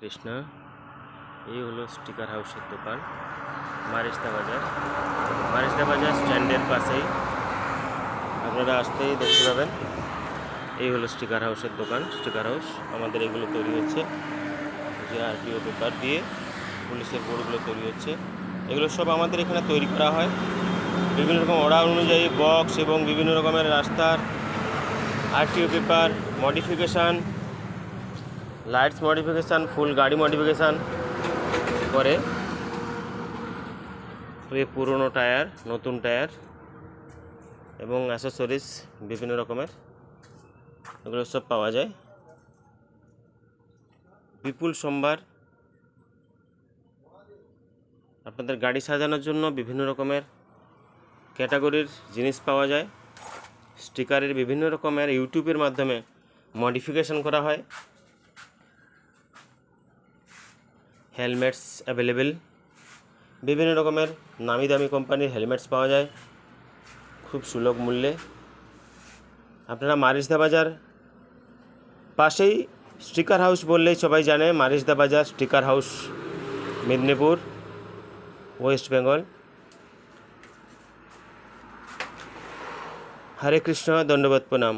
কৃষ্ণ। এই হলো স্টিকার হাউসের দোকান, মারিস্তা বাজার স্ট্যান্ডের পাশেই আপনারা আসতেই দেখতে পাবেন। এই হলো স্টিকার হাউসের দোকান। স্টিকার হাউস আমাদের এগুলো তৈরি হচ্ছে, যে আরটিও পেপার দিয়ে পুলিশের বোর্ডগুলো তৈরি হচ্ছে। এগুলো সব আমাদের এখানে তৈরি করা হয় বিভিন্ন রকম অর্ডার অনুযায়ী। বক্স এবং বিভিন্ন রকমের রাস্তার RTO paper modification, lights modification, full গাড়ি মডিফিকেশান করে। পুরনো টায়ার, নতুন টায়ার এবং অ্যাসেসরিজ বিভিন্ন রকমের এগুলো সব পাওয়া যায়। বিপুল সম্ভার আপনাদের গাড়ি সাজানোর জন্য বিভিন্ন রকমের ক্যাটাগরির জিনিস পাওয়া যায়। স্টিকারের বিভিন্ন রকমের ইউটিউবের মাধ্যমে মডিফিকেশান করা হয়। হেলমেটস অ্যাভেলেবেল, বিভিন্ন রকমের নামি দামি কোম্পানির হেলমেটস পাওয়া যায় খুব সুলভ মূল্যে। আপনারা মারিস্তা বাজার পাশেই স্টিকার হাউস বললেই সবাই জানে। মারিস্তা বাজার sticker house, Medinipur, West Bengal. Hare Krishna, দণ্ডবত প্রণাম।